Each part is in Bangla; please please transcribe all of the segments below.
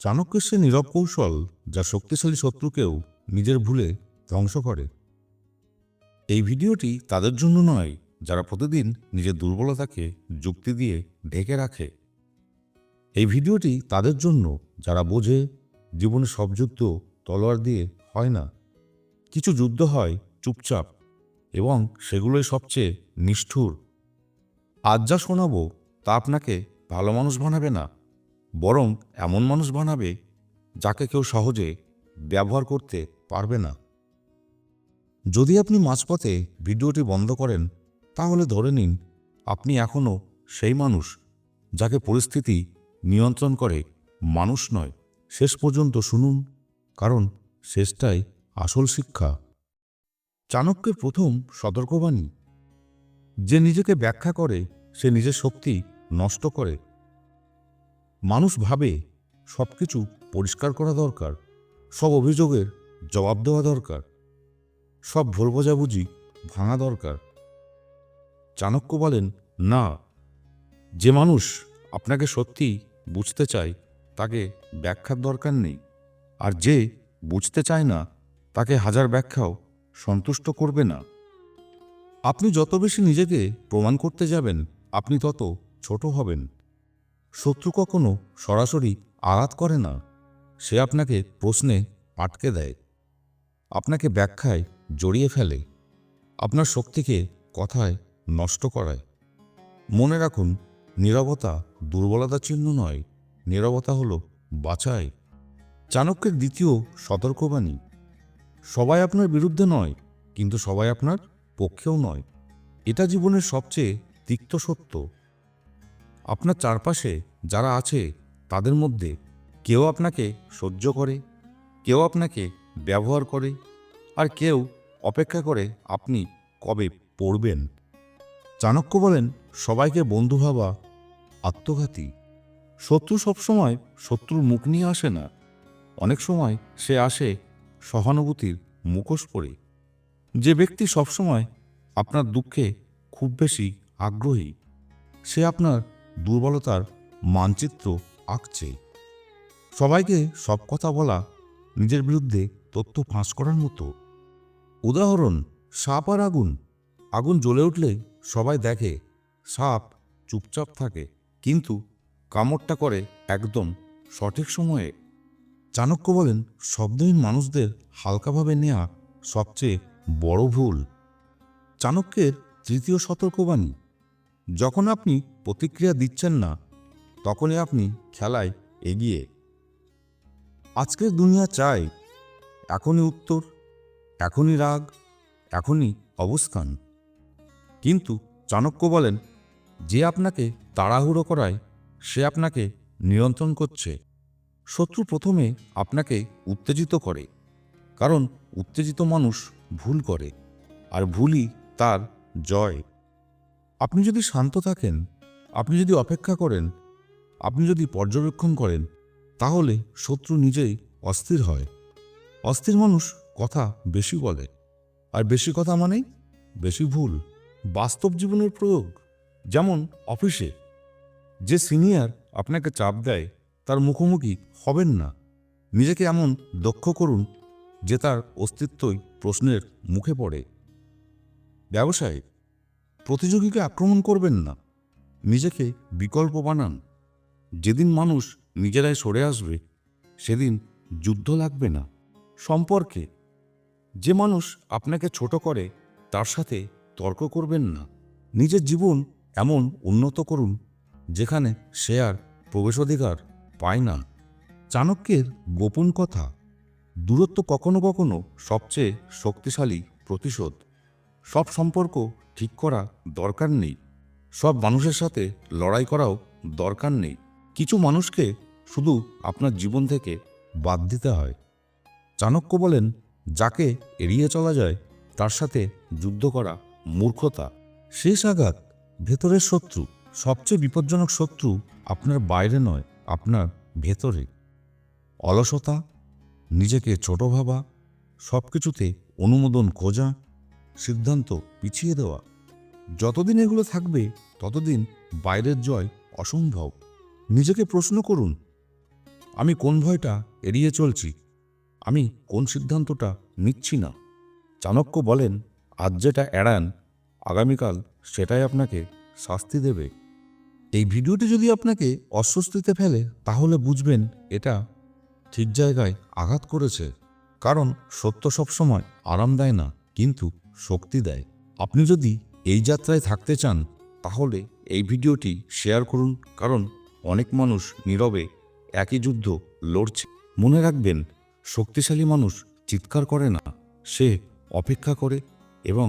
চাণক্যের সে নীরব কৌশল যা শক্তিশালী শত্রুকেও নিজের ভুলে ধ্বংস করে। এই ভিডিওটি তাদের জন্য নয় যারা প্রতিদিন নিজের দুর্বলতাকে যুক্তি দিয়ে ঢেকে রাখে। এই ভিডিওটি তাদের জন্য যারা বোঝে জীবনে সব যুদ্ধ তলোয়ার দিয়ে হয় না, কিছু যুদ্ধ হয় চুপচাপ, এবং সেগুলোই সবচেয়ে নিষ্ঠুর। আজ যা শোনাবো তা আপনাকে ভালো মানুষ বানাবে না, বরং এমন মানুষ বানাবে যাকে কেউ সহজে ব্যবহার করতে পারবে না। যদি আপনি মাঝপথে ভিডিওটি বন্ধ করেন, তাহলে ধরে নিন আপনি এখনও সেই মানুষ যাকে পরিস্থিতি নিয়ন্ত্রণ করে, মানুষ নয়। শেষ পর্যন্ত শুনুন, কারণ শেষটাই আসল শিক্ষা। চাণক্যের প্রথম সতর্কবাণী: যে নিজেকে ব্যাখ্যা করে সে নিজের শক্তি নষ্ট করে। মানুষ ভাবে সব কিছু পরিষ্কার করা দরকার, সব অভিযোগের জবাব দেওয়া দরকার, সব ভুল বোঝাবুঝি ভাঙা দরকার। চাণক্য বলেন, না, যে মানুষ আপনাকে সত্যি বুঝতে চায় তাকে ব্যাখ্যার দরকার নেই, আর যে বুঝতে চায় না তাকে হাজার ব্যাখ্যাও সন্তুষ্ট করবে না। আপনি যত বেশি নিজেকে প্রমাণ করতে যাবেন, আপনি তত ছোট হবেন। শত্রু কখনো সরাসরি আঘাত করে না, সে আপনাকে প্রশ্নে আটকে দেয়, আপনাকে ব্যাখ্যায় জড়িয়ে ফেলে, আপনার শক্তিকে কথায় নষ্ট করায়। মনে রাখুন, নীরবতা দুর্বলতার চিহ্ন নয়, নীরবতা হলো বাঁচাই। চাণক্যের দ্বিতীয় সতর্কবাণী: সবাই আপনার বিরুদ্ধে নয়, কিন্তু সবাই আপনার পক্ষেও নয়। এটা জীবনের সবচেয়ে তিক্ত সত্য। আপনার চারপাশে যারা আছে তাদের মধ্যে কেউ আপনাকে সহ্য করে, কেউ আপনাকে ব্যবহার করে, আর কেউ অপেক্ষা করে আপনি কবে পড়বেন। চাণক্য বলেন, সবাইকে বন্ধু ভাবা আত্মঘাতী। শত্রু সবসময় শত্রুর মুখ নিয়ে আসে না, অনেক সময় সে আসে সহানুভূতির মুখোশ পরে। যে ব্যক্তি সবসময় আপনার দুঃখে খুব বেশি আগ্রহী, সে আপনার দুর্বলতার মানচিত্র আঁকছে। সবাইকে সব কথা বলা নিজের বিরুদ্ধে তথ্য ফাঁস করার মতো। উদাহরণ: সাপ আর আগুন। আগুন জ্বলে উঠলে সবাই দেখে, সাপ চুপচাপ থাকে, কিন্তু কামড়টা করে একদম সঠিক সময়ে। চাণক্য বলেন, শব্দহীন মানুষদের হালকাভাবে নেওয়া সবচেয়ে বড় ভুল। চাণক্যের তৃতীয় সতর্কবাণী: যখন আপনি প্রতিক্রিয়া দিচ্ছেন না, তখনই আপনি খেলায় এগিয়ে। আজকের দুনিয়া চায় এখনই উত্তর, এখনই রাগ, এখনই অবস্থান। কিন্তু চাণক্য বলেন, যে আপনাকে তাড়াহুড়ো করায় সে আপনাকে নিয়ন্ত্রণ করছে। শত্রু প্রথমে আপনাকে উত্তেজিত করে, কারণ উত্তেজিত মানুষ ভুল করে, আর ভুলই তার জয়। আপনি যদি শান্ত থাকেন, আপনি যদি অপেক্ষা করেন, আপনি যদি পর্যবেক্ষণ করেন, তাহলে শত্রু নিজেই অস্থির হয়। অস্থির মানুষ কথা বেশি বলে, আর বেশি কথা মানেই বেশি ভুল। বাস্তব জীবনের প্রয়োগ: যেমন অফিসে যে সিনিয়র আপনাকে চাপ দেয়, তার মুখোমুখি হবেন না। নিজেকে এমন দক্ষ করুন যে তার অস্তিত্বই প্রশ্নের মুখে পড়ে। ব্যবসায় প্রতিযোগীকে আক্রমণ করবেন না, নিজেকে বিকল্প বানান। যেদিন মানুষ নিজেরাই সরে আসবে, সেদিন যুদ্ধ লাগবে না। সম্পর্কে যে মানুষ আপনাকে ছোট করে, তার সাথে তর্ক করবেন না। নিজের জীবন এমন উন্নত করুন যেখানে সে আর প্রবেশাধিকার পায় না। চাণক্যের গোপন কথা: দূরত্ব কখনো কখনো সবচেয়ে শক্তিশালী প্রতিশোধ। সব সম্পর্ক ঠিক করা দরকার নেই, সব মানুষের সাথে লড়াই করাও দরকার নেই। কিছু মানুষকে শুধু আপনার জীবন থেকে বাদ দিতে হয়। চাণক্য বলেন, যাকে এড়িয়ে চলা যায় তার সাথে যুদ্ধ করা মূর্খতা। শেষ আঘাত: ভেতরের শত্রু। সবচেয়ে বিপজ্জনক শত্রু আপনার বাইরে নয়, আপনার ভেতরে। অলসতা, নিজেকে ছোট ভাবা, সব কিছুতে অনুমোদন খোঁজা, সিদ্ধান্ত পিছিয়ে দেওয়া। যতদিন এগুলো থাকবে, ততদিন বাইরের জয় অসম্ভব। নিজেকে প্রশ্ন করুন, আমি কোন ভয়টা এড়িয়ে চলছি, আমি কোন সিদ্ধান্তটা নিচ্ছি না। চাণক্য বলেন, আজ যেটা এড়ান আগামীকাল সেটাই আপনাকে শাস্তি দেবে। এই ভিডিওটি যদি আপনাকে অস্বস্তিতে ফেলে তাহলে বুঝবেন এটা ঠিক জায়গায় আঘাত করেছে। কারণ সত্য সবসময় আরাম দেয় না, কিন্তু শক্তি দেয়। আপনি যদি এই যাত্রায় থাকতে চান তাহলে এই ভিডিওটি শেয়ার করুন, কারণ অনেক মানুষ নীরবে একই যুদ্ধ লড়ছে। মনে রাখবেন, শক্তিশালী মানুষ চিৎকার করে না, সে অপেক্ষা করে এবং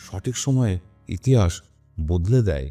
সঠিক সময়ে ইতিহাস বদলে দেয়।